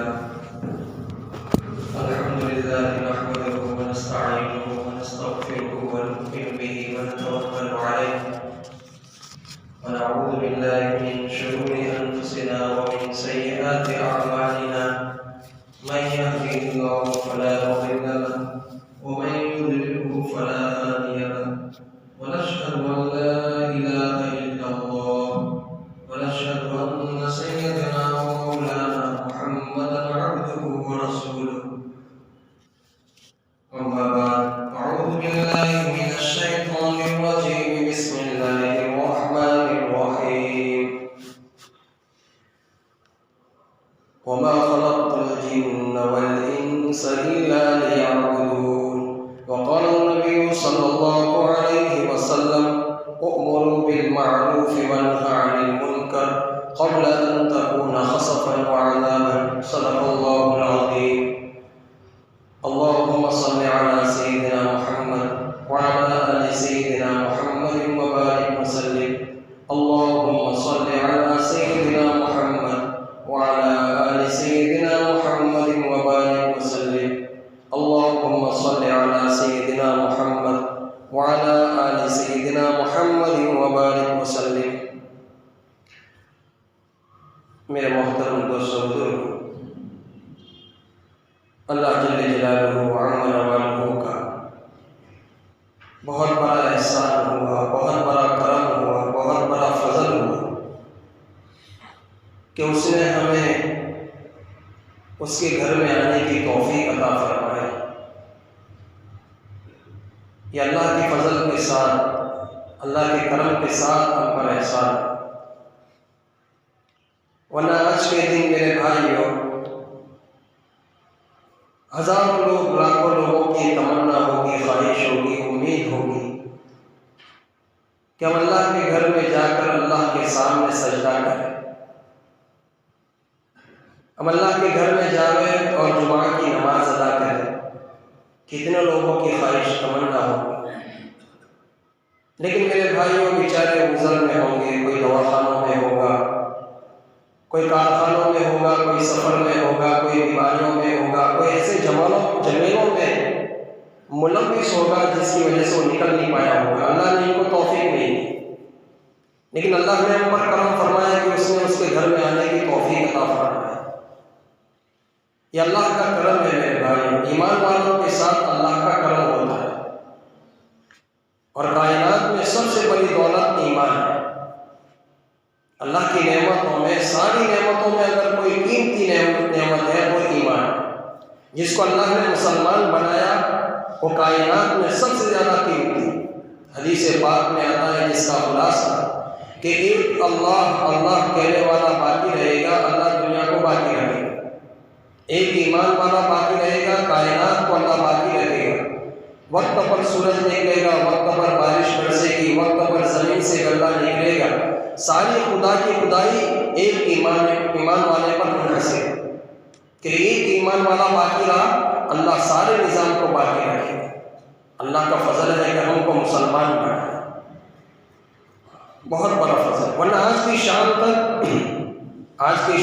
لله الحمد لله نحمده ونستعينه ونستغفره ونؤمن به ونتوكل عليه ونعوذ بالله من شرور أنفسنا ومن سيئات أعمالنا من يهده الله فلا مضل له ومن يضلله فلا هادي له ونشهد أن لا إله إلا الله ونشهد أن سيدنا ومولانا محمدا عبده ورسوله أما بعد أعوذ بالله من الشيطان الرجيم بسم الله الرحمن الرحيم وما خلقت الجن والإنس إلا ليعبدون وقال النبي صلى الله عليه وسلم أؤمروا بالمعروف وانهوا عن المنكر قبل أن تكون خسفا وعذابا صدق الله العظيم اللهم صل على سيدنا محمد وعلى آل سيدنا محمد وبارك وسلم اللهم صل على سيدنا محمد وعلى آل سيدنا محمد وبارك وسلم اللهم صل على سيدنا محمد وعلى آل سيدنا محمد وبارك وسلم میرے محترم دوستو بزرگ اللہ جل جلالہ وعظم جلالہ کا بہت بڑا احسان ہوا، بہت بڑا کرم ہوا، بہت بڑا فضل ہوا کہ اس نے ہمیں اس کے گھر میں آنے کی توفیق عطا فرمائی۔ یہ اللہ کے فضل کے ساتھ، اللہ کے کرم کے ساتھ ہم پر احسان۔ ورنہ آج کے دن میرے بھائیوں، ہزاروں لوگ، لاکھوں لوگوں کی تمنا ہوگی، خواہش ہوگی، امید ہوگی کہ ہم اللہ کے گھر میں جا کر اللہ کے سامنے سجدہ کریں، ہم اللہ کے گھر میں جاویں اور جمعہ کی نماز ادا کریں۔ کتنے لوگوں کی خواہش تمنا ہوگی، لیکن میرے بھائیوں بیچارے گزر میں ہوں گے، کوئی دواخانوں میں ہوگا، کوئی کارخانوں میں ہوگا، کوئی سفر میں ہوگا، کوئی بیماریوں میں ہوگا، کوئی ایسے جمیلوں میں ملوث ہوگا جس کی وجہ سے وہ نکل نہیں پایا ہوگا، اللہ نے ان کو توفیق نہیں دی، لیکن اللہ نے ہم پر کرم فرمایا کہ اس نے اس کے گھر میں آنے کی توفیق عطا فرمایا۔ یہ اللہ کا کرم ہے میرے بھائی، ایمان والوں کے ساتھ اللہ کا کرم ہوتا ہے، اور کائنات میں سب سے بڑی دولت ایمان ہے۔ اللہ کی نعمتوں میں، ساری نعمتوں میں اگر کوئی قیمتی نعمت ہے وہ ایمان ہے، جس کو اللہ نے مسلمان بنایا وہ کائنات میں سب سے زیادہ قیمتی۔ حدیث پاک میں آتا ہے جس کا خلاصہ کہ ایک اللہ کہنے والا باقی رہے گا، اللہ دنیا کو باقی رکھے گا، ایک ایمان والا باقی رہے گا، کائنات کو اللہ باقی رکھے گا۔ وقت پر سورج نکلے گا، وقت پر بارش برسے گی، وقت پر زمین سے غلہ نکلے گا، ساری خدا کی خدائی ایک ایمان والے پر منحصر ہے کہ ایک ایمان والا باقی رہا، اللہ سارے نظام کو باقی رکھے گا۔ اللہ کا فضل ہے کہ ہم کو مسلمان بنایا، بہت بڑا فضل۔ ورنہ آج کی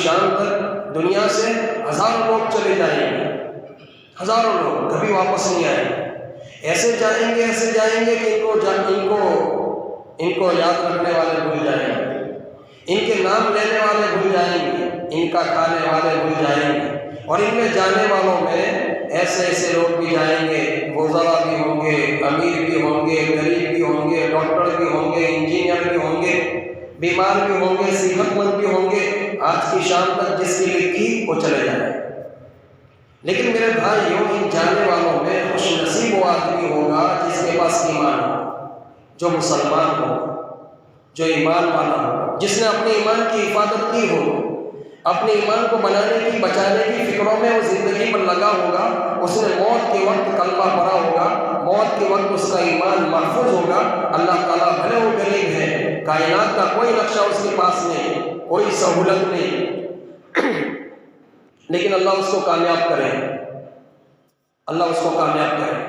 شام تک دنیا سے ہزاروں لوگ چلے جائیں گے، ہزاروں لوگ کبھی واپس نہیں آئیں گے، ایسے جائیں گے کہ ان کو یاد رکھنے والے بھول جائیں گے، ان کے نام لینے والے بھول جائیں گے، ان کا کھانے والے بھول جائیں گے، اور ان میں جانے والوں میں ایسے لوگ بھی جائیں گے، وزراء بھی ہوں گے، امیر بھی ہوں گے، غریب بھی ہوں گے، ڈاکٹر بھی ہوں گے، انجینئر بھی ہوں گے، بیمار بھی ہوں گے، صحت مند بھی ہوں گے۔ آج کی شام تک جس کی لکھی وہ چلے جائیں، لیکن میرے بھائیوں ان جانے والوں میں خوش نصیب وہ آدمی ہوگا جس کے پاس ایمان ہو، جو مسلمان ہو، جو ایمان والا ہو، جس نے اپنے ایمان کی حفاظت کی ہو، اپنے ایمان کو بنانے کی، بچانے کی فکروں میں وہ زندگی پر لگا ہوگا، اس نے موت کے وقت کلمہ پڑھا ہوگا، موت کے وقت اس کا ایمان محفوظ ہوگا۔ اللہ تعالیٰ بھلے وہ غریب ہے، کائنات کا کوئی نقشہ اس کے پاس نہیں، کوئی سہولت نہیں، لیکن اللہ اس کو کامیاب کرے، اللہ اس کو کامیاب کرے۔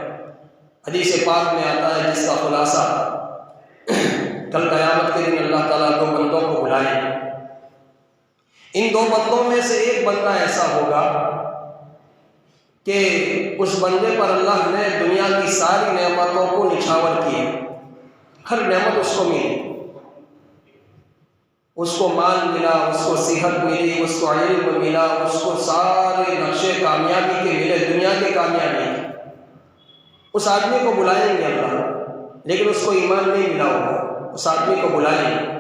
حدیث پاک میں آتا ہے جس کا خلاصہ کل قیامت کے دن اللہ تعالیٰ دو بندوں کو بلائیں، ان دو بندوں میں سے ایک بندہ ایسا ہوگا کہ اس بندے پر اللہ نے دنیا کی ساری نعمتوں کو نچھاور کیا، ہر نعمت اس کو ملی، اس کو مال ملا، اس کو صحت ملی، اس کو علم ملا، اس کو سارے نقشے کامیابی کے ملے، دنیا کے کامیابی کے۔ اس آدمی کو بلائیں گے اللہ، لیکن اس کو ایمان نہیں ملا ہوگا، اس آدمی کو بلائیں گے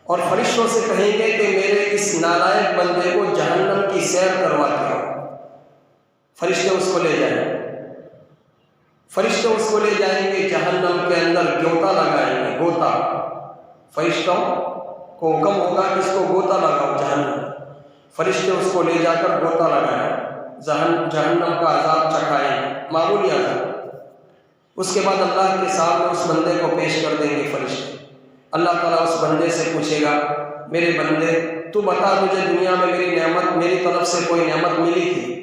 اور فرشتوں سے کہیں گے کہ میرے اس نالائق بندے کو جہنم کی سیر کروا کے آؤ۔ فرشتے اس کو لے جائیں گے، فرشتے اس کو لے جائیں گے جہنم کے اندر، گوتا لگائیں گے، گوتا۔ فرشتوں کو حکم ہوگا کہ اس کو گوتا لگاؤ جہنم، فرشتے اس کو لے جا کر گوتا لگائیں، جہنم کا عذاب چکھائیں، معمولی عذاب۔ اس کے بعد اللہ کے سامنے اس بندے کو پیش کر دیں گے فرشتے۔ اللہ تعالیٰ اس بندے سے پوچھے گا، میرے بندے تو بتا، تجھے دنیا میں میری طرف سے کوئی نعمت ملی تھی؟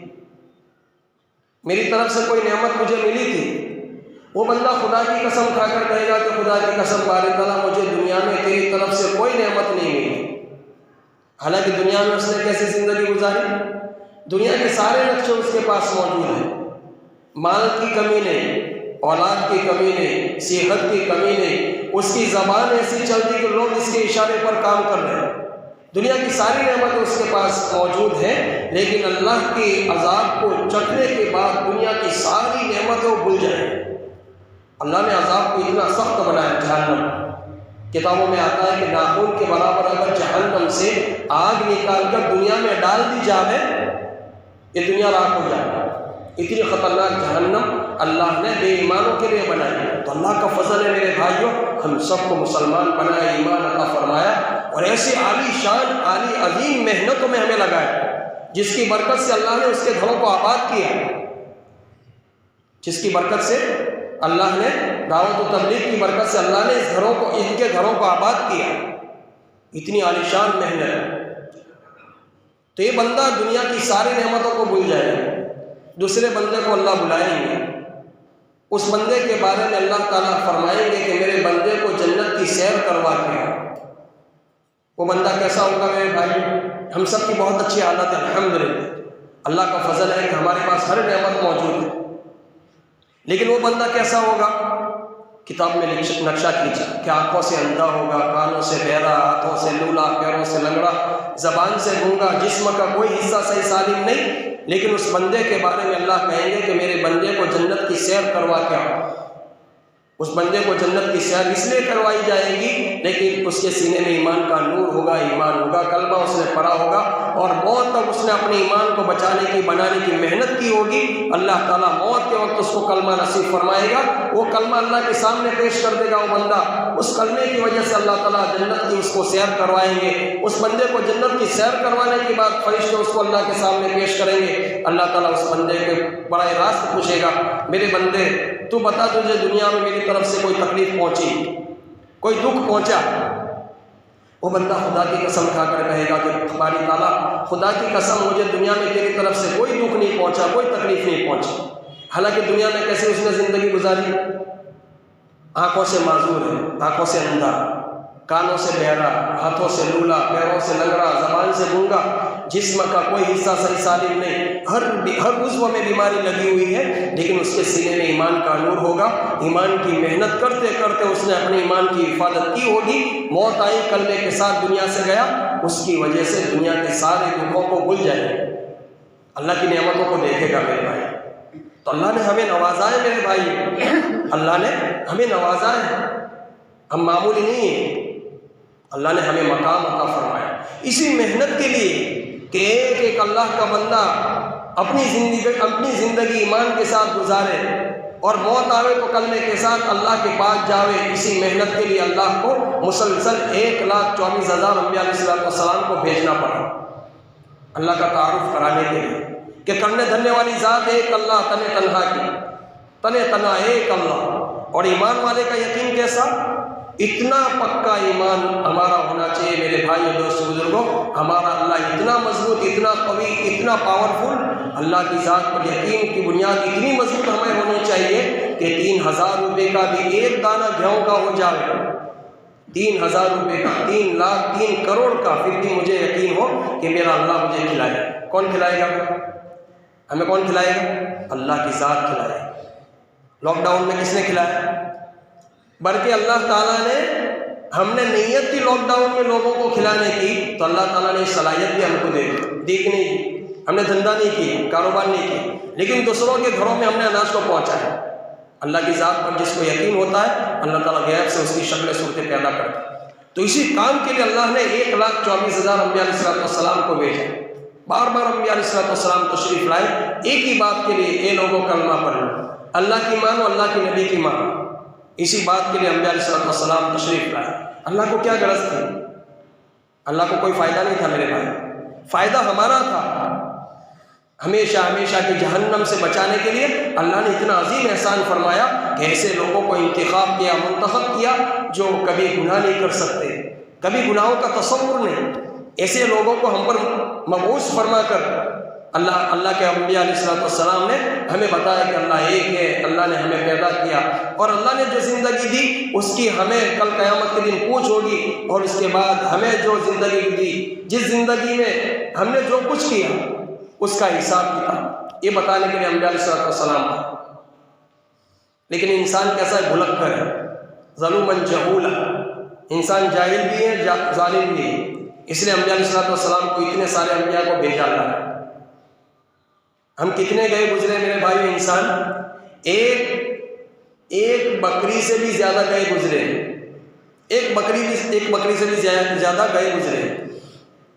میری طرف سے کوئی نعمت تجھے ملی تھی؟ وہ بندہ خدا کی قسم کھا کر کہے گا کہ خدا کی قسم باری تعالیٰ مجھے دنیا میں تیری طرف سے کوئی نعمت نہیں ملی۔ حالانکہ دنیا میں اس نے کیسی زندگی گزاری؟ دنیا کے سارے نقشے اس کے پاس موجود ہیں، مال کی کمی نہیں، اولاد کی کمی نہیں، صحت کی کمی نہیں، اس کی زبان ایسی چلتی کہ لوگ اس کے اشارے پر کام کر رہے ہیں، دنیا کی ساری نعمتیں اس کے پاس موجود ہیں، لیکن اللہ کے عذاب کو چکھنے کے بعد دنیا کی ساری نعمتیں وہ بھول جائیں۔ اللہ نے عذاب کو اتنا سخت بنایا جہنم، کتابوں میں آتا ہے کہ ناخن کے برابر اگر جہنم سے آگ نکال کر دنیا میں ڈال دی جائے یہ دنیا راکھ ہو جائے۔ اتنی خطرناک جہنم اللہ نے بے ایمانوں کے لیے بنائی۔ تو اللہ کا فضل ہے میرے بھائیوں، ہم سب کو مسلمان بنایا، ایمان عطا فرمایا اور ایسے عالی شان عالی عظیم محنتوں میں ہمیں لگایا جس کی برکت سے اللہ نے اس کے گھروں کو آباد کیا، جس کی برکت سے اللہ نے دعوت و تبلیغ کی برکت سے اللہ نے ان کے گھروں کو آباد کیا، اتنی عالی شان محنت۔ تو یہ بندہ دنیا کی ساری نعمتوں کو بھول جائے گا، دوسرے بندے کو اللہ بلائیں گے، اس بندے کے بارے میں اللہ تعالیٰ فرمائیں گے کہ میرے بندے کو جنت کی سیر کروا کے آؤ۔ وہ بندہ کیسا ہوگا میرے بھائی؟ ہم سب کی بہت اچھی حالت ہے الحمدللہ، اللہ کا فضل ہے کہ ہمارے پاس ہر نعمت موجود ہے، لیکن وہ بندہ کیسا ہوگا؟ کتاب میں نقشہ کھینچا کہ آنکھوں سے اندھا ہوگا، کانوں سے بہرا، ہاتھوں سے لولا، پیروں سے لنگڑا، زبان سے گونگا، جسم کا کوئی حصہ صحیح سالم نہیں، لیکن اس بندے کے بارے میں اللہ کہیں گے کہ میرے بندے کو جنت کی سیر کروا کے آؤ۔ اس بندے کو جنت کی سیر اس لیے کروائی جائے گی لیکن اس کے سینے میں ایمان کا نور ہوگا، ایمان ہوگا، کلمہ اس نے پڑھا ہوگا اور موت تک اس نے اپنے ایمان کو بچانے کی بنانے کی محنت کی ہوگی۔ اللہ تعالیٰ موت کے وقت اس کو کلمہ نصیب فرمائے گا، وہ کلمہ اللہ کے سامنے پیش کر دے گا، وہ بندہ اس کلمے کی وجہ سے اللہ تعالیٰ جنت کی اس کو سیر کروائیں گے۔ اس بندے کو جنت کی سیر کروانے کے بعد فرشتے اس کو اللہ کے سامنے پیش کریں گے، اللہ تعالیٰ اس بندے کے براہ راست پوچھے گا، میرے بندے تو بتا تجھے دنیا میں میری طرف سے کوئی تکلیف پہنچی، کوئی دکھ پہنچا؟ وہ بندہ خدا کی قسم کھا کر کہے گا کہ باری تعالیٰ خدا کی قسم مجھے دنیا میں تیری طرف سے کوئی دکھ نہیں پہنچا، کوئی تکلیف نہیں پہنچی۔ حالانکہ دنیا میں کیسے اس نے زندگی گزاری؟ آنکھوں سے معذور ہے، آنکھوں سے اندھا، کانوں سے بہرا، ہاتھوں سے لولا، پیروں سے لنگڑا، زبان سے گونگا، جسم کا کوئی حصہ صحیح سالم نہیں، ہر عضو میں بیماری لگی ہوئی ہے، لیکن اس کے سینے میں ایمان کا نور ہوگا، ایمان کی محنت کرتے کرتے اس نے اپنے ایمان کی حفاظت کی ہوگی، موت آئی کلمے کے ساتھ دنیا سے گیا، اس کی وجہ سے دنیا کے سارے دکھوں کو بھول جائے، اللہ کی نعمتوں کو دیکھے گا میرے بھائی۔ تو اللہ نے ہمیں نوازا ہے میرے بھائی، اللہ نے ہمیں نوازا ہے، ہم معمولی نہیں ہیں، اللہ نے ہمیں مقام عطا فرمایا اسی محنت کے لیے کہ ایک ایک اللہ کا بندہ اپنی زندگی ایمان کے ساتھ گزارے اور موت آوے تو کلمے کے ساتھ اللہ کے پاس جاوے۔ اسی محنت کے لیے اللہ کو مسلسل 1,24,000 انبیاء علیہ السلام کو بھیجنا پڑا، اللہ کا تعارف کرانے کے لیے کہ کرنے دھرنے والی ذات ایک اللہ، تنے تنہا کی، تنے تنہا ایک اللہ۔ اور ایمان والے کا یقین کیسا؟ اتنا پکا ایمان ہمارا ہونا چاہیے میرے بھائی اور دوست بزرگوں، ہمارا اللہ اتنا مضبوط، اتنا قوی، اتنا پاورفل، اللہ کی ذات پر یقین کی بنیاد اتنی مضبوط ہمیں ہونی چاہیے کہ 3,000 روپے کا بھی ایک دانہ گیہوں کا ہو جائے، 3,000 روپے کا، 3 لاکھ 3 کروڑ کا، پھر بھی مجھے یقین یقین ہو کہ میرا اللہ مجھے کھلائے. کون کھلائے گا ہمیں؟ کون کھلائے گا؟ اللہ کی ذات کھلائے. لاک ڈاؤن میں کس نے کھلایا؟ بلکہ اللہ تعالیٰ نے، ہم نے نیت کی لاک ڈاؤن میں لوگوں کو کھلانے کی تو اللہ تعالیٰ نے صلاحیت بھی ہم کو دی کہ نہیں دی. ہم نے دھندا نہیں کی، کاروبار نہیں کی، لیکن دوسروں کے گھروں میں ہم نے اناج کو پہنچایا. اللہ کی ذات پر جس کو یقین ہوتا ہے اللہ تعالیٰ غیب سے اس کی شکل صورتیں پیدا کرتا ہے. تو اسی کام کے لیے اللہ نے 1,24,000 انبیاء علیہ السلام کو بھیجا. بار بار انبیاء علیہ السلام تشریف لائے ایک ہی بات کے لیے، اے لوگوں کلمہ پڑھ لو، اللہ کی مانو، اللہ کے نبی کی مانو. اسی بات کے لیے انبیاء علیہ السلام تشریف لائے. اللہ کو کیا غرض تھی؟ اللہ کو کوئی فائدہ نہیں تھا میرے بھائی. فائدہ ہمارا تھا. ہمیشہ ہمیشہ کی جہنم سے بچانے کے لیے اللہ نے اتنا عظیم احسان فرمایا کہ ایسے لوگوں کو انتخاب کیا، منتخب کیا جو کبھی گناہ نہیں کر سکتے، کبھی گناہوں کا تصور نہیں. ایسے لوگوں کو ہم پر مبعوث فرما کر اللہ کے انبیاء علیہ السلام نے ہمیں بتایا کہ اللہ ایک ہے. اللہ نے ہمیں پیدا کیا اور اللہ نے جو زندگی دی اس کی ہمیں کل قیامت کے دن پوچھ ہوگی. اور اس کے بعد ہمیں جو زندگی دی، جس زندگی میں ہم نے جو کچھ کیا اس کا حساب کتاب، یہ بتانے کے لیے انبیاء علیہ السلام آئے. لیکن انسان کیسا ہے؟ بھلک کر ہے، ظلوماً جہولا. انسان جاہل بھی ہے، ظالم بھی ہے. اس لیے انبیاء علیہ السلام کو اتنے سارے انبیاء کو بھیجا اللہ. ہم کتنے گئے گزرے میرے بھائی؟ انسان ایک بکری سے بھی زیادہ گئے گزرے. ایک بکری سے بھی زیادہ گئے گزرے.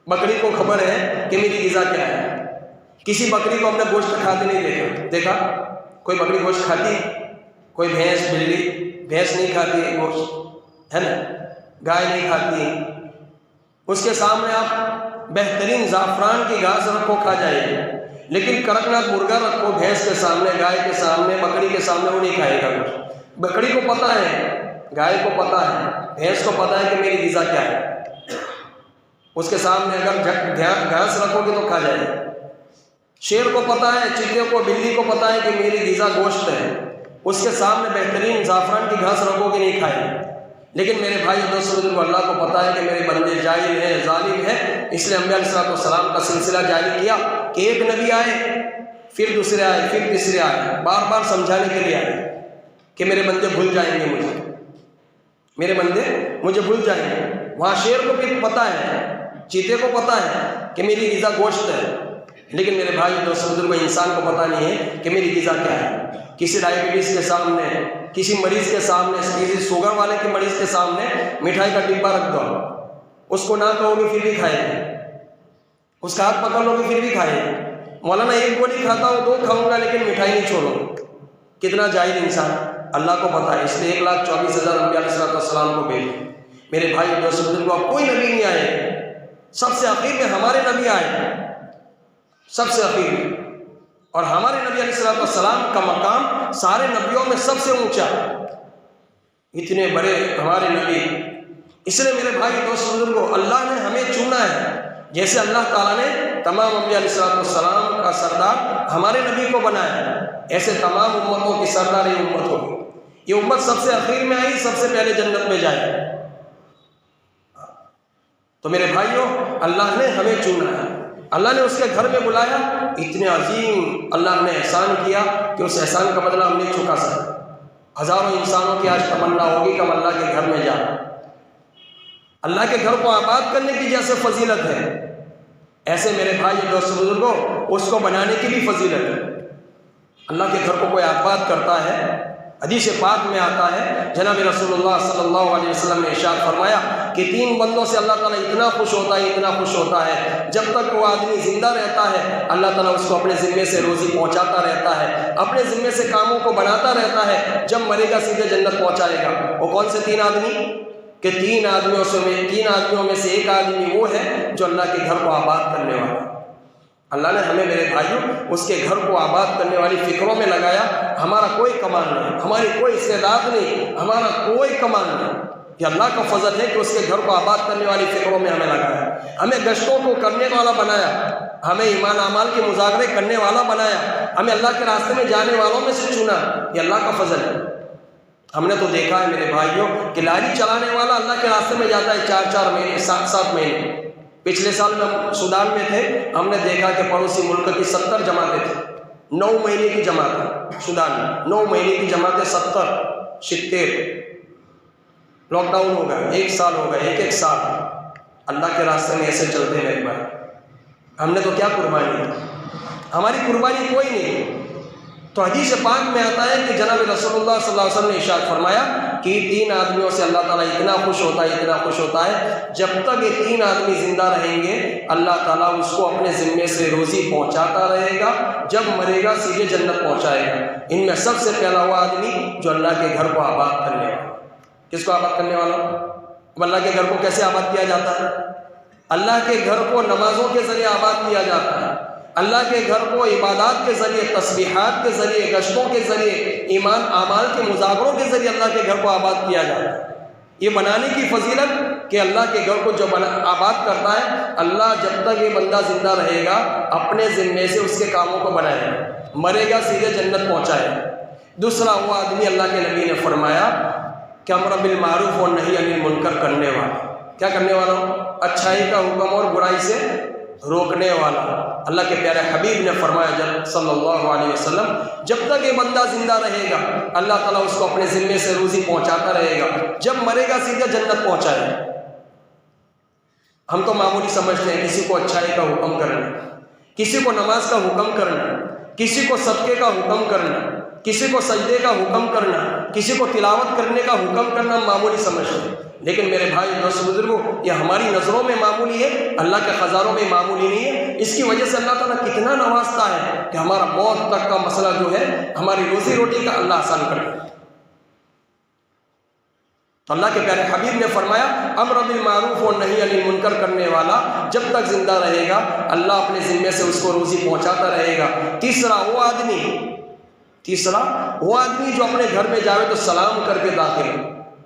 بکری کو خبر ہے کہ میری غذا کیا ہے. کسی بکری کو ہم نے گوشت کھاتے نہیں دیکھا. کوئی بکری گوشت کھاتی ہے؟ کوئی بھینس، بلی، بھینس نہیں کھاتی ہے گوشت، ہے نا؟ گائے نہیں کھاتی ہے. اس کے سامنے آپ بہترین زعفران کی گھاس رکھو، کھا جائے گی. لیکن کرکنات مرغا رکھو بھینس کے سامنے، گائے کے سامنے، بکری کے سامنے، وہ نہیں کھائے گا گوشت. بکری کو پتہ ہے، گائے کو پتہ ہے، بھینس کو پتہ ہے کہ میری غذا کیا ہے. اس کے سامنے اگر گھاس رکھو گے تو کھا جائے گا. شیر کو پتہ ہے، چیتے کو، بلی کو پتہ ہے کہ میری غذا گوشت ہے. اس کے سامنے بہترین زعفران کی گھاس رکھو گے نہیں کھائے. لیکن میرے بھائی دوستوں کو اللہ کو پتہ ہے کہ میرے بندے جاہل ہیں، ظالم ہیں. اس لیے انبیاء علیہ السلام کا سلسلہ جاری کیا کہ ایک نبی آئے، پھر دوسرے آئے، پھر تیسرے آئے، بار بار سمجھانے کے لیے آئے کہ میرے بندے بھول جائیں گے مجھے، میرے بندے مجھے بھول جائیں گے. وہاں شیر کو بھی پتہ ہے، چیتے کو پتہ ہے کہ میری غذا گوشت ہے. لیکن میرے بھائی دوستوں کو انسان کو پتہ نہیں ہے کہ میری غذا کیا ہے. کسی ڈائبٹیز کے سامنے، کسی مریض کے سامنے، کسی شوگر والے کے مریض کے سامنے مٹھائی کا ڈبہ رکھ دو، اس کو نہ کہو گے پھر بھی کھائے گے. اس کا ہاتھ پکڑ لو گے پھر بھی کھائے گے. مولانا ایک گولی کھاتا ہوں، 2 کھاؤں گا لیکن مٹھائی نہیں چھوڑو. کتنا جاہل انسان. اللہ کو پتہ ہے. اس لیے 1,24,000 انبیاء علیہ السلام کو بھیجے. میرے بھائی دوستوں کو اب کوئی نبی نہیں آئے. سب سے اخیر میں ہمارے نبی آئے، سب سے اخیر میں. اور ہمارے نبی علیہ السلام کا مقام سارے نبیوں میں سب سے اونچا. اتنے بڑے ہمارے نبی. اس لیے میرے بھائی دوستوں کو اللہ نے ہمیں چنا ہے. جیسے اللہ تعالیٰ نے تمام انبیاء علیہ السلام کا سردار ہمارے نبی کو بنایا، ایسے تمام امتوں کی سردار یہ امت ہوگی. یہ امت سب سے اخیر میں آئی، سب سے پہلے جنت میں جائے. تو میرے بھائیوں اللہ نے ہمیں چنا ہے. اللہ نے اس کے گھر میں بلایا. اتنے عظیم اللہ نے احسان کیا کہ اس احسان کا بدلہ ہم نہیں چکا سکتے. ہزاروں انسانوں کی آج تمنا ہوگی کہ ہم اللہ کے گھر میں جائیں. اللہ کے گھر کو آباد کرنے کی جیسے فضیلت ہے، ایسے میرے بھائی دوست بزرگوں اس کو بنانے کی بھی فضیلت ہے. اللہ کے گھر کو کوئی آباد کرتا ہے. حدیث پاک میں آتا ہے جناب رسول اللہ صلی اللہ علیہ وسلم نے ارشاد فرمایا کہ 3 بندوں سے اللہ تعالیٰ اتنا خوش ہوتا ہے، اتنا خوش ہوتا ہے. جب تک وہ آدمی زندہ رہتا ہے اللہ تعالیٰ اس کو اپنے ذمے سے روزی پہنچاتا رہتا ہے، اپنے ذمے سے کاموں کو بناتا رہتا ہے. جب مرے گا سیدھے جنت پہنچائے گا. وہ کون سے 3 آدمی؟ کہ 3 آدمیوں میں سے ایک آدمی وہ ہے جو اللہ کے گھر کو آباد کرنے والا. اللہ نے ہمیں میرے بھائیوں اس کے گھر کو آباد کرنے والی فکروں میں لگایا. ہمارا کوئی کمال نہیں، ہماری کوئی استعداد نہیں، ہمارا کوئی کمال نہیں. یہ اللہ کا فضل ہے کہ اس کے گھر کو آباد کرنے والی فکروں میں ہمیں لگایا. ہمیں گشتوں کو کرنے والا بنایا، ہمیں ایمان اعمال کے مذاکرے کرنے والا بنایا، ہمیں اللہ کے راستے میں جانے والوں میں سے چنا. یہ اللہ کا فضل ہے. ہم نے تو دیکھا ہے میرے بھائیوں کہ لاری چلانے والا اللہ کے راستے میں جاتا ہے 4-4 مہینے، 7-7 مہینے. پچھلے سال میں ہم سودان میں تھے، ہم نے دیکھا کہ پڑوسی ملک کی 70 جماعتیں تھیں، 9 مہینے کی جماعتیں سودان میں، 9 مہینے کی جماعتیں 70 لاک ڈاؤن ہو گیا، 1 سال ہو گیا، ایک سال اللہ کے راستے میں ایسے چلتے ہیں۔ ایک بار ہم نے تو کیا قربانی دی؟ ہماری قربانی کوئی نہیں۔ تو حدیث پاک میں آتا ہے کہ جناب رسول اللہ صلی اللہ علیہ وسلم نے ارشاد فرمایا کہ 3 آدمیوں سے اللہ تعالیٰ اتنا خوش ہوتا ہے، اتنا خوش ہوتا ہے، جب تک یہ 3 آدمی زندہ رہیں گے اللہ تعالیٰ اس کو اپنے ذمے سے روزی پہنچاتا رہے گا، جب مرے گا سیدھے جنت پہنچائے گا۔ ان میں سب سے پہلا وہ آدمی جو اللہ کے گھر کو آباد کرنے والا۔ کس کو آباد کرنے والا؟ اب اللہ کے گھر کو کیسے آباد کیا جاتا ہے؟ اللہ کے گھر کو نمازوں کے ذریعے آباد کیا جاتا ہے، اللہ کے گھر کو عبادات کے ذریعے، تسبیحات کے ذریعے، گشتوں کے ذریعے، ایمان اعمال کے مذاکروں کے ذریعے اللہ کے گھر کو آباد کیا جاتا ہے۔ یہ بنانے کی فضیلت کہ اللہ کے گھر کو جو آباد کرتا ہے، اللہ جب تک یہ بندہ زندہ رہے گا اپنے ذمے سے اس کے کاموں کو بنائے گا، مرے گا سیدھے جنت پہنچائے گا۔ دوسرا وہ آدمی اللہ کے نبی نے فرمایا کہ امر بالمعروف و نہی عن المنکر کرنے والا۔ کیا کرنے والا؟ اچھائی کا حکم اور برائی سے روکنے والا۔ اللہ کے پیارے حبیب نے فرمایا جب صلی اللہ علیہ وسلم، جب تک یہ بندہ زندہ رہے گا اللہ تعالیٰ اس کو اپنے ذمے سے روزی پہنچاتا رہے گا، جب مرے گا سیدھے جنت پہنچائے گا۔ ہم تو معمولی سمجھتے ہیں کسی کو اچھائی کا حکم کرنا، کسی کو نماز کا حکم کرنا، کسی کو صدقے کا حکم کرنا، کسی کو سجدے کا حکم کرنا، کسی کو تلاوت کرنے کا حکم کرنا معمولی سمجھتے ہیں، لیکن میرے بھائی دوست بزرگوں یہ ہماری نظروں میں معمولی ہے، اللہ کے خزانوں میں معمولی نہیں ہے۔ اس کی وجہ سے اللہ تعالیٰ کتنا نوازتا ہے کہ ہمارا موت تک کا مسئلہ جو ہے ہماری روزی روٹی کا اللہ آسان کر دے۔ تو اللہ کے پیارے حبیب نے فرمایا امر بالمعروف و نہی عن المنکر کرنے والا جب تک زندہ رہے گا اللہ اپنے ذمے سے اس کو روزی پہنچاتا رہے گا۔ تیسرا وہ آدمی جو اپنے گھر میں جاوے تو سلام کر کے داخل ہو۔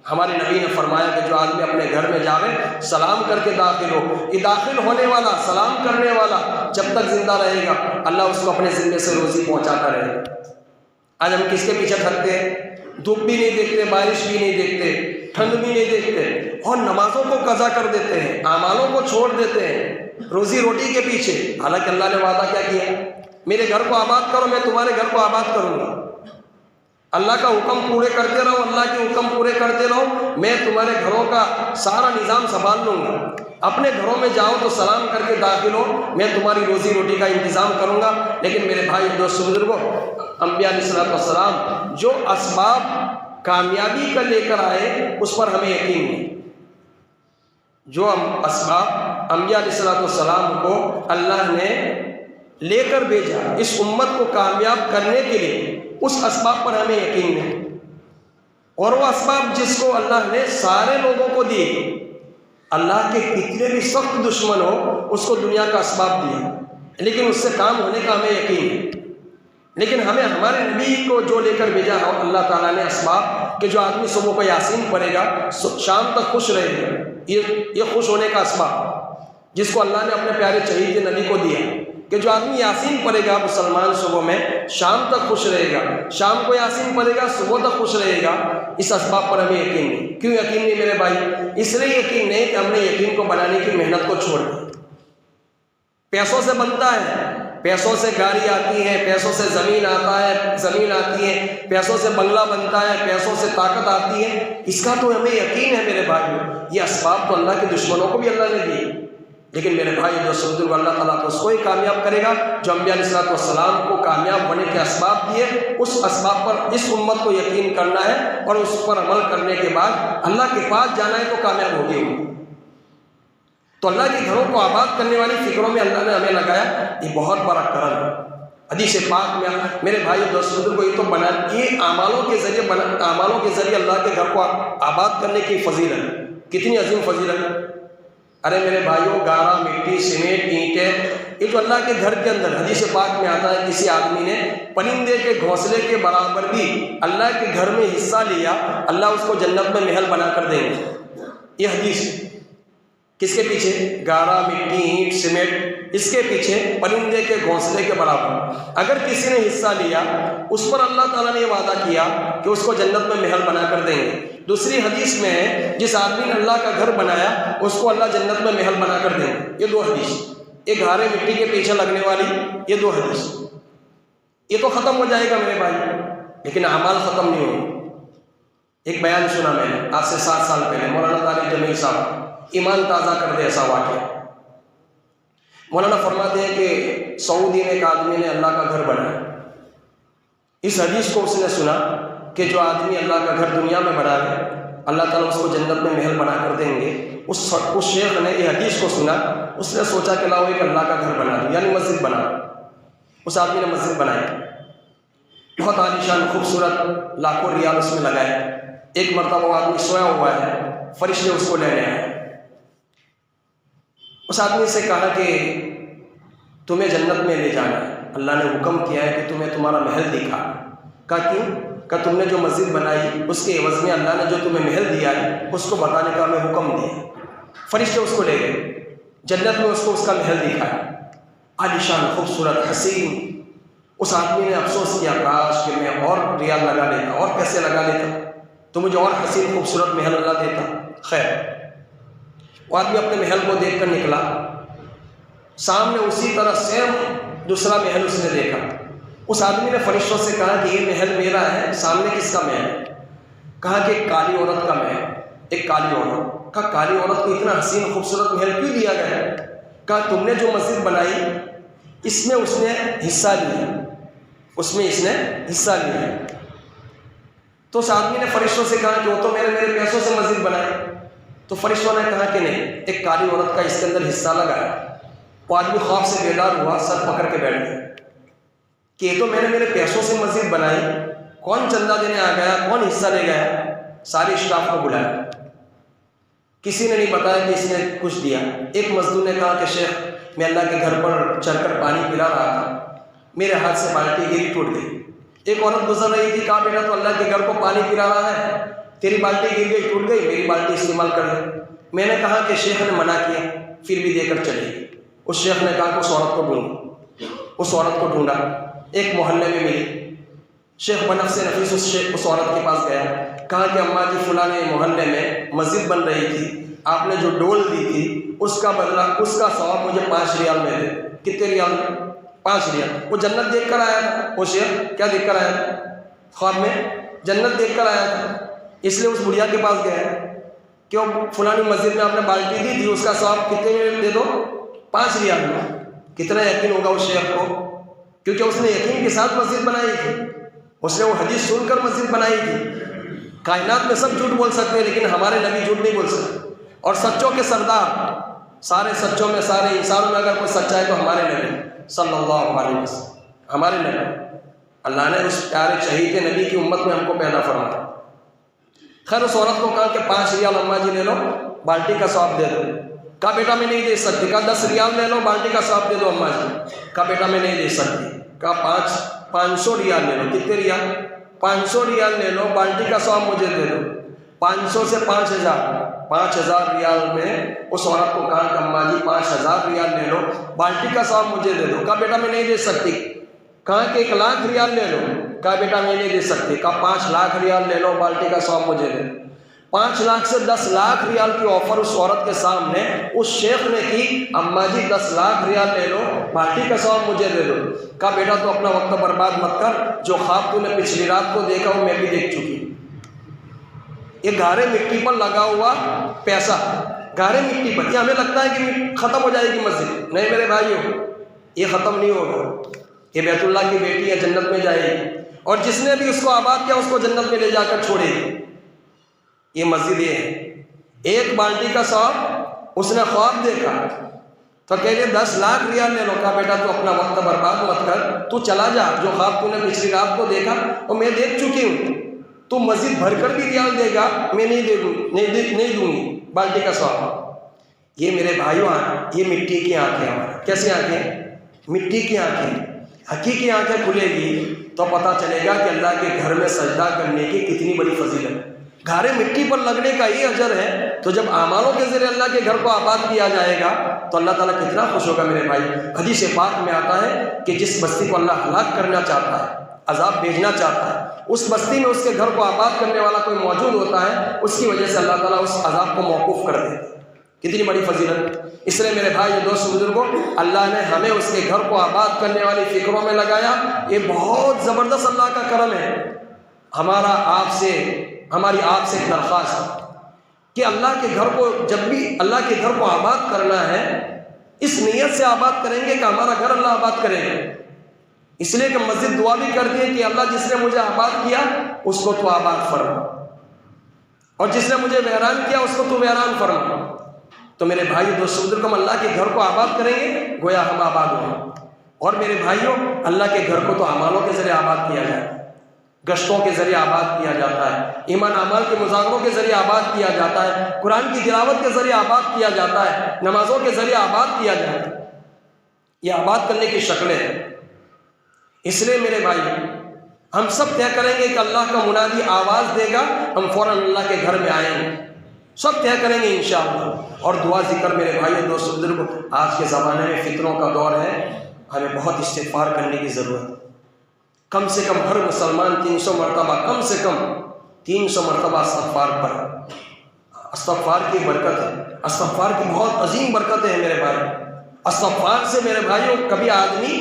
ہمارے نبی نے فرمایا کہ جو آدمی اپنے گھر میں جاوے سلام کر کے داخل ہو، یہ داخل ہونے والا، سلام کرنے والا جب تک زندہ رہے گا اللہ اس کو اپنے ذمے سے روزی پہنچاتا رہے گا۔ آج ہم کس کے پیچھے تھکتے ہیں؟ دھوپ بھی نہیں دیکھتے، بارش بھی نہیں دیکھتے، ٹھنڈ بھی نہیں دیکھتے، اور نمازوں کو قضا کر دیتے ہیں، اعمالوں کو چھوڑ دیتے ہیں روزی روٹی کے پیچھے۔ حالانکہ اللہ نے وعدہ کیا کیا؟ میرے گھر کو آباد کرو، میں تمہارے گھر کو آباد کروں گا۔ اللہ کا حکم پورے کرتے رہو، اللہ کے حکم پورے کرتے رہو، میں تمہارے گھروں کا سارا نظام سنبھال لوں گا۔ اپنے گھروں میں جاؤ تو سلام کر کے داخل ہو، میں تمہاری روزی روٹی کا انتظام کروں گا۔ لیکن میرے بھائی دوست بزرگوں، انبیاء علیہ السلام جو اسباب کامیابی کا لے کر آئے اس پر ہمیں یقین نہیں۔ جو اسباب انبیاء علیہ السلام کو اللہ نے لے کر بھیجا اس امت کو کامیاب کرنے کے لیے، اس اسباب پر ہمیں یقین نہیں۔ اور وہ اسباب جس کو اللہ نے سارے لوگوں کو دیے، اللہ کے کتنے بھی سخت دشمن ہو اس کو دنیا کا اسباب دیا، لیکن اس سے کام ہونے کا ہمیں یقین ہے۔ لیکن ہمیں ہمارے نبی کو جو لے کر بھیجا اللہ تعالیٰ نے اسباب کہ جو آدمی صبح کو یاسین پڑھے گا شام تک خوش رہے گا، یہ خوش ہونے کا اسباب جس کو اللہ نے اپنے پیارے چہیت نبی کو دیا کہ جو آدمی یاسین پڑھے گا مسلمان صبح میں شام تک خوش رہے گا، شام کو یاسین پڑھے گا صبح تک خوش رہے گا۔ اس اسباب پر ہمیں یقین نہیں۔ کیوں یقین نہیں میرے بھائی؟ اس لیے یقین نہیں کہ ہم نے یقین کو بنانے کی محنت کو چھوڑ دی۔ پیسوں سے بنتا ہے، پیسوں سے گاڑی آتی ہے، پیسوں سے زمین آتی ہے، پیسوں سے بنگلہ بنتا ہے، پیسوں سے طاقت آتی ہے، اس کا تو ہمیں یقین ہے میرے بھائی۔ یہ اسباب تو اللہ کے دشمنوں کو بھی اللہ نے دیے، لیکن میرے بھائی جو سبحان اللہ تعالیٰ تو اس کو ہی کامیاب کرے گا جو انبیاء علیہ السلام کو کامیاب ہونے کے اسباب دیے۔ اس اسباب پر اس امت کو یقین کرنا ہے اور اس پر عمل کرنے کے بعد اللہ کے پاس جانا ہے تو کامیاب ہوگی۔ تو اللہ کے گھروں کو آباد کرنے والی فکروں میں اللہ نے ہمیں لگایا، یہ بہت بڑا کرم ہے۔ حدیث پاک میں میرے بھائی دوستوں کو یہ تو بنا، یہ اعمالوں کے ذریعے اللہ کے گھر کو آباد کرنے کی فضیلت کتنی عظیم فضیلت۔ ارے میرے بھائیوں، گارا، مٹی، سیمنٹ، اینٹیں، یہ جو اللہ کے گھر کے اندر حدیث پاک میں آتا ہے کسی آدمی نے پرندے کے گھونسلے کے برابر بھی اللہ کے گھر میں حصہ لیا اللہ اس کو جنت میں محل بنا کر دیں گے۔ یہ حدیث کس کے پیچھے؟ گارا، مٹی، اینٹ، سیمنٹ، اس کے پیچھے پرندے کے گھونسلے کے برابر۔ اگر کسی نے حصہ لیا اس پر اللہ تعالیٰ نے یہ وعدہ کیا کہ اس کو جنت میں محل بنا کر دیں گے۔ دوسری حدیث میں ہے جس آدمی نے اللہ کا گھر بنایا اس کو اللہ جنت میں محل بنا کر دیں گے۔ یہ دو حدیث، ایک گارے مٹی کے پیچھے لگنے والی، یہ دو حدیث۔ یہ تو ختم ہو جائے گا میرے بھائی، لیکن اعمال ختم نہیں ہوگا۔ ایک بیان سنا میں نے آج سے 7 سال پہلے، مولانا طارق جمیل صاحب، ایمان تازہ کر دے ایسا واقعہ۔ مولانا فرماتے ہیں کہ سعودی میں ایک آدمی نے اللہ کا گھر بنایا۔ اس حدیث کو اس نے سنا کہ جو آدمی اللہ کا گھر دنیا میں بنا لے اللہ تعالیٰ اس کو جنت میں محل بنا کر دیں گے۔ اس شیخ نے یہ حدیث کو سنا، اس نے سوچا کہ لاؤ ایک اللہ کا گھر بنا دو، یعنی مسجد بنا۔ اس آدمی نے مسجد بنائی، بہت عالیشان خوبصورت، لاکھوں ریال اس میں لگائے۔ ایک مرتبہ وہ آدمی سویا ہوا ہے، فرشتے اس کو لینے آئے۔ اس آدمی سے کہا کہ تمہیں جنت میں لے جانا ہے، اللہ نے حکم کیا ہے کہ تمہیں تمہارا محل دکھا۔ کہا کیوں؟ کہ تم نے جو مسجد بنائی اس کے عوض میں اللہ نے جو تمہیں محل دیا ہے اس کو بتانے کا ہمیں حکم دیا۔ فرشتے اس کو لے گئے، جنت میں اس کو اس کا محل دکھایا، عالیشان، خوبصورت، حسین۔ اس آدمی نے افسوس کیا، کاش کہ میں اور ریال لگا لیتا، اور پیسے لگا لیتا تو مجھے اور حسین خوبصورت محل اللہ دیتا۔ خیر، وہ آدمی اپنے محل کو دیکھ کر نکلا، سامنے اسی طرح سیم دوسرا محل اس نے دیکھا۔ اس آدمی نے فرشتوں سے کہا کہ یہ محل میرا ہے، سامنے کس کا محل ہے؟ کہا کہ ایک کالی عورت کا محل، ایک کالی عورت۔ کہا کالی عورت کو اتنا حسین خوبصورت محل کیوں دیا گیا ہے؟ کہا تم نے جو مسجد بنائی اس میں اس نے حصہ لیا، اس میں اس نے حصہ لیا۔ تو اس آدمی نے فرشتوں سے کہا کہ وہ تو میرے پیسوں سے مسجد بنائی۔ تو فرشتوں نے کہا کہ نہیں، ایک کالی عورت کا اس کے اندر حصہ لگایا۔ وہ آدمی خواب سے بیدار ہوا، سر پکڑ کے بیٹھ گیا کہ یہ تو میں نے میرے پیسوں سے مسجد بنائی، کون چندہ دینے آ گیا، کون حصہ لے گیا؟ سارے اسٹاف کو بلایا، کسی نے نہیں بتایا کہ اس نے کچھ دیا۔ ایک مزدور نے کہا کہ شیخ میں اللہ کے گھر پر چڑھ کر پانی پلا رہا تھا، میرے ہاتھ سے بالٹی گری، ٹوٹ گئی۔ ایک عورت گزر رہی تھی، کہا بیٹا تو اللہ کے گھر کو پانی پلا رہا ہے، تیری بالٹی گر گئی، ٹوٹ گئی، میری بالٹی استعمال کر لے۔ میں نے کہا کہ شیخ نے منع کیا، پھر بھی دے کر چلے گئی۔ اس شیخ نے کہا کہ اس عورت کو ڈھونڈو۔ اس عورت کو ڈھونڈا، ایک محلے میں ملی۔ شیخ بنفس نفیس اس عورت کے پاس گیا، کہا کہ اماں جی فلاں محلے میں مسجد بن رہی تھی، آپ نے جو ڈول دی تھی اس کا بدلہ، اس کا ثواب مجھے 5 ریال میں دے۔ کتنے ریال؟ 5 ریال۔ وہ جنت دیکھ کر آیا تھا، وہ شیخ کیا دیکھ کر آیا تھا؟ خواب میں جنت دیکھ کر آیا تھا، اس لیے اس بڑھیا کے پاس گیا کہ وہ فلانی مسجد میں آپ نے بالٹی دی تھی، اس کا ثواب کتنے میں دے دو؟ 5 ریال میں۔ کتنا یقین ہوگا اس شیخ کو، کیونکہ اس نے یقین کے ساتھ مسجد بنائی تھی، اس نے وہ حدیث سن کر مسجد بنائی تھی۔ کائنات میں سب جھوٹ بول سکتے ہیں لیکن ہمارے نبی جھوٹ نہیں بول سکتے، اور سچوں کے سردار، سارے سچوں میں، سارے انسانوں میں اگر کوئی سچا ہے تو ہمارے نبی صلی اللہ علیہ وسلم، ہمارے نبی۔ اللہ نے اس پیارے شہید نبی کی امت میں ہم کو پیدا فرمایا۔ خیر، اس عورت کو کہا کہ 5 ریال اماں جی لے لو، بالٹی کا ثواب دے دو۔ کہا بیٹا میں نہیں دے سکتی۔ کہا 10 ریال لے لو، بالٹی کا ثواب دے دو اماں جی۔ کہا بیٹا میں نہیں دے سکتی۔ کہا 500 ریال لے لو۔ کتنے ریال؟ 500 ریال لے لو، بالٹی کا ثواب مجھے دے دو۔ 500 سے 5000 ریال میں اس عورت کو کہا کہ اماں جی 5000 ریال لے لو، بالٹی کا ثواب مجھے دے دو۔ کہا بیٹا میں نہیں دے سکتی۔ کہا کہ 1 لاکھ ریال لے لو۔ کہا بیٹا میں نہیں دے سکتی۔ کہا 5 لاکھ ریال لے لو، بالٹی کا ثواب مجھے دے دو۔ 5 لاکھ سے 10 لاکھ ریال کی آفر اس عورت کے سامنے اس شیخ نے کی، اماں جی 10 لاکھ ریال لے لو، بالٹی کا ثواب مجھے دے دو۔ کہا بیٹا تو اپنا وقت برباد مت کر، جو خواب تو نے پچھلی رات کو دیکھا وہ میں بھی دیکھ چکی۔ یہ گارے مٹی پر لگا ہوا پیسہ، گارے مٹی پر، یہ ہمیں لگتا ہے کہ ختم ہو جائے گی مسجد، نہیں میرے بھائیو، یہ ختم نہیں ہوگا۔ یہ بیت اللہ کی بیٹی ہے، جنت میں جائے گی، اور جس نے بھی اس کو آباد کیا اس کو جنت میں لے جا کر چھوڑے گی۔ یہ مسجد یہ ہے، ایک بالٹی کا ثواب اس نے خواب دیکھا تو کہہ 10 لاکھ ریال لے لو۔ کہا بیٹا تو اپنا وقت برباد مت کر، تو چلا جا، جو خواب تو نے پچھلی رات کو دیکھا وہ میں دیکھ چکی ہوں، تو مسجد بھر کر بھی ریال دے گا میں نہیں دوں گی بالٹی کا ثواب۔ یہ میرے بھائیوں یہ مٹی کی آنکھیں ہماری، کیسی آنکھیں؟ مٹی کی آنکھیں۔ حقیقی آنکھیں کھلے گی تو پتہ چلے گا کہ اللہ کے گھر میں سجدہ کرنے کی کتنی بڑی فضیلت ہے۔ گھارے مٹی پر لگنے کا یہ اجر ہے تو جب اعمالوں کے ذریعے اللہ کے گھر کو آباد کیا جائے گا تو اللہ تعالیٰ کتنا خوش ہوگا میرے بھائی۔ حدیث پاک میں آتا ہے کہ جس بستی کو اللہ ہلاک کرنا چاہتا ہے، عذاب بھیجنا چاہتا ہے، اس بستی میں اس کے گھر کو آباد کرنے والا کوئی موجود ہوتا ہے، اس کی وجہ سے اللہ تعالیٰ اس عذاب کو موقوف کر دیتا ہے۔ کتنی بڑی فضیلت۔ اس لیے میرے بھائی دوست بزرگوں، اللہ نے ہمیں اس کے گھر کو آباد کرنے والی فکروں میں لگایا، یہ بہت زبردست اللہ کا کرم ہے۔ ہماری آپ سے ایک درخواست کہ اللہ کے گھر کو، جب بھی اللہ کے گھر کو آباد کرنا ہے، اس نیت سے آباد کریں گے کہ ہمارا گھر اللہ آباد کرے گا۔ اس لیے کہ مسجد دعا بھی کرتی ہے کہ اللہ جس نے مجھے آباد کیا اس کو تو آباد فرما، اور جس نے مجھے ویران کیا اس کو تو ویران فرما۔ تو میرے بھائی دوست بزرگ، ہم اللہ کے گھر کو آباد کریں گے گویا ہم آباد ہوں۔ اور میرے بھائیوں، اللہ کے گھر کو تو اعمالوں کے ذریعے آباد کیا جاتا ہے، گشتوں کے ذریعے آباد کیا جاتا ہے، ایمان اعمال کے مذاکروں کے ذریعے آباد کیا جاتا ہے، قرآن کی تلاوت کے ذریعے آباد کیا جاتا ہے، نمازوں کے ذریعے آباد کیا جاتا ہے۔ یہ آباد کرنے کی شکلیں ہیں۔ اس لیے میرے بھائی، ہم سب طے کریں گے کہ اللہ کا منادی آواز دے گا، ہم فوراً اللہ کے گھر میں آئیں گے، سب طے کریں گے انشاءاللہ۔ اور دعا ذکر میرے بھائی دوست بزرگ، آج کے زمانے میں فتنوں کا دور ہے، ہمیں بہت استغفار کرنے کی ضرورت ہے۔ کم سے کم ہر مسلمان 300 مرتبہ، کم سے کم 300 مرتبہ استغفار پڑھے۔ استغفار کی برکت ہے، استغفار کی بہت عظیم برکتیں ہیں میرے بھائی۔ استغفار سے میرے بھائیوں کبھی آدمی،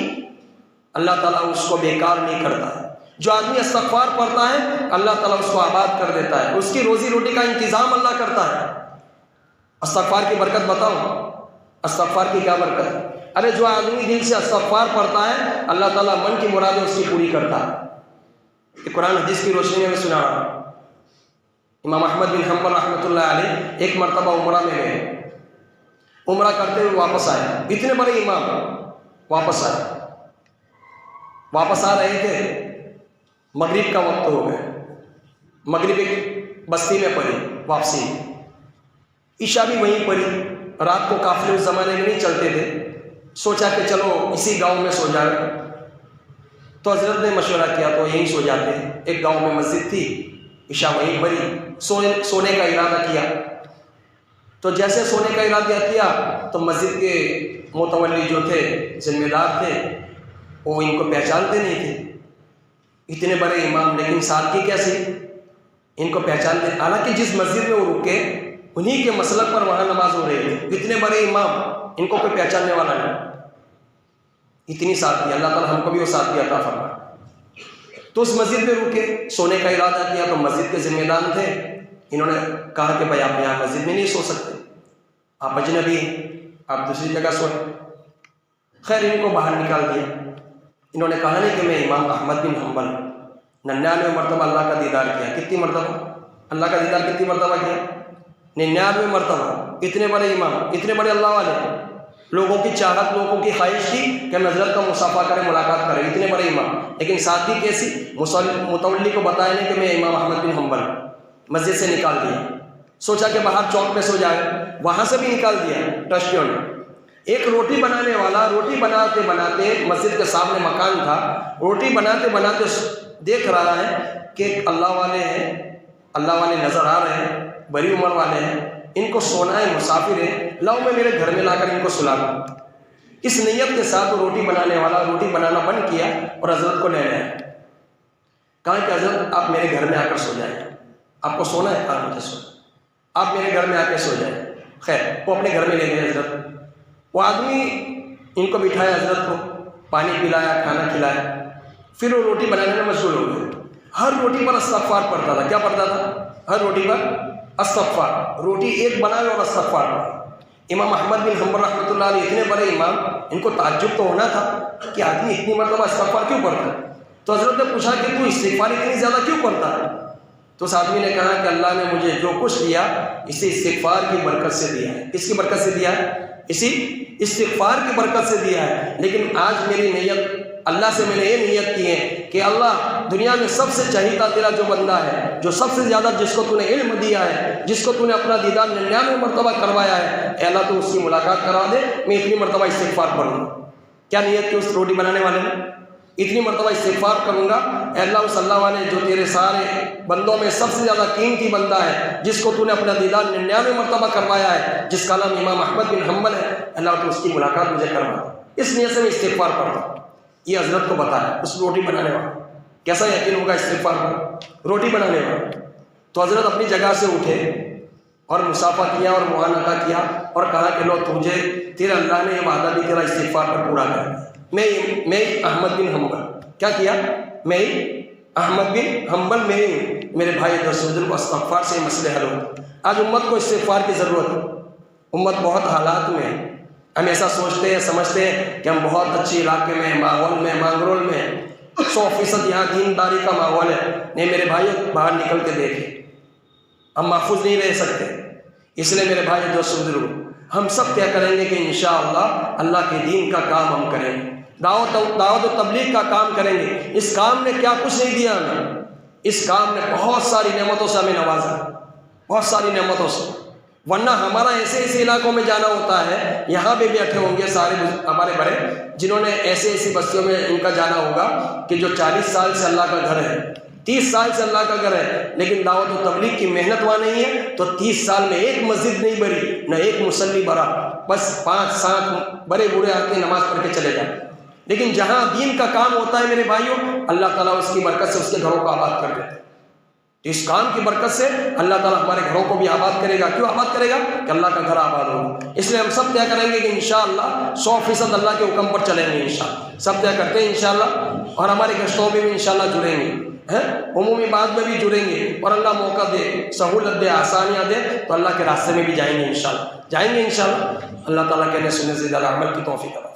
اللہ تعالیٰ اس کو بیکار نہیں کرتا ہے۔ جو آدمی استغفار پڑھتا ہے اللہ تعالیٰ اس کو آباد کر دیتا ہے، اس کی روزی روٹی کا انتظام اللہ کرتا ہے۔ استغفار کی برکت بتاؤں، استغفار کی کیا برکت ہے؟ ارے جو آدمی دل سے استغفار پڑھتا ہے اللہ تعالیٰ من کی مرادیں اس کی پوری کرتا ہے۔ کہ قرآن حدیث کی روشنی میں سنا رہا ہوں، امام احمد بن حنبل رحمۃ اللہ علیہ ایک مرتبہ عمرہ میں گئے، عمرہ کرتے ہوئے واپس آئے، اتنے بڑے امام واپس آ رہے تھے، مغرب کا وقت ہو گیا، مغرب ایک بستی میں پڑی، واپسی عشاء بھی وہیں پڑی۔ رات کو قافلے اس زمانے میں نہیں چلتے تھے، سوچا کہ چلو اسی گاؤں میں سو جائے، تو حضرت نے مشورہ کیا تو یہیں سو جاتے ہیں۔ ایک گاؤں میں مسجد تھی، عشاء وہیں پڑی، سونے کا ارادہ کیا۔ تو جیسے سونے کا ارادہ کیا تو مسجد کے متولی جو تھے، ذمہ دار تھے، وہ ان کو پہچانتے نہیں تھے، اتنے بڑے امام، لیکن سادگی کیسی، ان کو پہچانتے۔ حالانکہ جس مسجد میں وہ رکے انہی کے مسلک پر وہاں نماز ہو رہی تھی، اتنے بڑے امام، ان کو کوئی پہچاننے والا نہیں، اتنی سادگی۔ اللہ تعالیٰ ہم کو بھی وہ سادگی عطا فرمائے۔ تو اس مسجد میں رکے، سونے کا ارادہ کیا، تو مسجد کے ذمہ دار تھے، انہوں نے کہا کہ بھائی آپ یہاں مسجد میں نہیں سو سکتے، آپ اجنبی ہیں، آپ دوسری جگہ سوئیں۔ خیر ان کو باہر نکال دیا۔ انہوں نے کہا نہیں کہ میں امام احمد بن حنبل 99 مرتبہ اللہ کا دیدار کیا۔ کتنی مرتبہ اللہ کا دیدار کتنی مرتبہ کیا؟ 99 مرتبہ۔ اتنے بڑے امام، اتنے بڑے اللہ والے، لوگوں کی چاہت، لوگوں کی خواہش تھی کہ ہم حضرت کا مصافحہ کریں، ملاقات کریں، اتنے بڑے امام، لیکن سادگی کیسی، متولی کو بتایا نہیں کہ میں امام احمد بن حنبل، مسجد سے نکال دیا۔ سوچا کہ باہر چوک پہ سو جائے، وہاں سے بھی نکال دیا ٹرسٹیوں نے۔ ایک روٹی بنانے والا روٹی بناتے بناتے، مسجد کے سامنے مکان تھا، روٹی بناتے بناتے دیکھ رہا ہے کہ اللہ والے ہیں، اللہ والے نظر آ رہے ہیں، بڑی عمر والے ہیں، ان کو سونا ہے، مسافر ہے، لاؤ میں میرے گھر میں لا کر ان کو سلا دوں۔ اس نیت کے ساتھ وہ روٹی بنانے والا روٹی بنانا بند کیا اور حضرت کو لے آیا، کہا کہ حضرت آپ میرے گھر میں آ کر سو جائیں، آپ کو سونا ہے، کہا مجھے سونا، آپ میرے گھر میں آ کے سو جائیں۔ خیر وہ اپنے گھر میں لے گئے حضرت، وہ آدمی ان کو بٹھایا، حضرت کو پانی پلایا، کھانا کھلایا، پھر وہ روٹی بنانے میں مشغول ہو گئے۔ ہر روٹی پر استغفار پڑھتا تھا۔ کیا پڑھتا تھا؟ ہر روٹی پر استغفار، روٹی ایک بنائے اور استغفار پڑھے۔ امام احمد بن حنبل رحمۃ اللہ علیہ اتنے بڑے امام، ان کو تعجب تو ہونا تھا کہ آدمی اتنی مرتبہ استغفار کیوں پڑھتا ہے؟ تو حضرت نے پوچھا کہ تو استغفار اتنی زیادہ کیوں پڑھتا ہے؟ تو اس آدمی نے کہا کہ اللہ نے مجھے جو کچھ دیا اسے استغفار کی برکت سے دیا ہے۔ کس کی برکت سے دیا ہے؟ اسی استغفار کی برکت سے دیا ہے۔ لیکن آج میری نیت، اللہ سے میں نے یہ نیت کی ہے کہ اللہ دنیا میں سب سے چہیتا تیرا جو بندہ ہے، جو سب سے زیادہ جس کو تو نے علم دیا ہے، جس کو تو نے اپنا دیدار 99 مرتبہ کروایا ہے، اے اللہ تو اس کی ملاقات کرا دے، میں اتنی مرتبہ استغفار پڑھوں۔ کیا نیت کی اس روٹی بنانے والے نے؟ اتنی مرتبہ استغفار کروں گا، اے اللہ اس اللہ والے جو تیرے سارے بندوں میں سب سے زیادہ قیمتی بندہ ہے، جس کو تو نے اپنا دیدار 99 مرتبہ کروایا ہے، جس کا نام امام احمد بن حنبل ہے، اللہ تو اس کی ملاقات مجھے کروا۔ اس نیت سے میں استغفار پڑھتا ہوں۔ یہ حضرت کو بتایا، اس روٹی بنانے والا کیسا یقین ہوگا استغفار پر، روٹی بنانے والا۔ تو حضرت اپنی جگہ سے اٹھے اور مصافحہ کیا اور معانقہ کیا اور کہا کہ لو تجھے تیرے اللہ نے یہ وعدہ بھی تیرا استغفار پر پورا کر دیا۔ میں احمد بن حنبل کیا کیا، میں احمد بن حنبل میرے بھائی درسوجل کو استغفار سے مسئلے حل ہوتے۔ آج امت کو استغفار کی ضرورت ہے۔ امت بہت حالات میں، ہم ایسا سوچتے ہیں سمجھتے ہیں کہ ہم بہت اچھی علاقے میں، ماحول میں، مانگرول میں 100% یہاں دینداری کا ماحول ہے۔ نہیں میرے بھائی، باہر نکل کے دیکھیں، ہم محفوظ نہیں رہ سکتے۔ اس لیے میرے بھائی درسوجل، ہم سب کیا کریں گے کہ انشاءاللہ اللہ کے دین کا کام ہم کریں گے، دعوت و تبلیغ کا کام کریں گے۔ اس کام نے کیا کچھ نہیں دیا ہمیں، اس کام نے بہت ساری نعمتوں سے ہمیں نوازا، بہت ساری نعمتوں سے۔ ورنہ ہمارا ایسے علاقوں میں جانا ہوتا ہے، یہاں پہ بھی بیٹھے ہوں گے سارے ہمارے بڑے، جنہوں نے ایسی بستیوں میں ان کا جانا ہوگا کہ جو 40 سال سے اللہ کا گھر ہے، 30 سال سے اللہ کا گھر ہے، لیکن دعوت و تبلیغ کی محنت وہاں نہیں ہے، تو 30 سال میں ایک مسجد نہیں بھری، نہ ایک مصلی بھرا، بس 5-7 بڑے بوڑھے آ کے نماز پڑھ کے چلے جائیں۔ لیکن جہاں دین کا کام ہوتا ہے میرے بھائیوں، اللہ تعالیٰ اس کی برکت سے اس کے گھروں کو آباد کر دیتے ہیں۔ تو اس کام کی برکت سے اللہ تعالیٰ ہمارے گھروں کو بھی آباد کرے گا۔ کیوں آباد کرے گا؟ کہ اللہ کا گھر آباد ہوگا۔ اس لیے ہم سب طے کریں گے کہ انشاءاللہ 100% اللہ کے حکم پر چلیں گے انشاءاللہ۔ سب طے کرتے ہیں انشاءاللہ، اور ہمارے گشتوں میں بھی انشاءاللہ جڑیں گے، عمومی بات میں بھی جڑیں گے، اور اللہ موقع دے، سہولت دے، آسانیاں دے تو اللہ کے راستے میں بھی جائیں گے انشاءاللہ، جائیں گے انشاءاللہ۔ اللہ تعالیٰ کہنے سننے سے زیادہ عمل کی توفیق عطا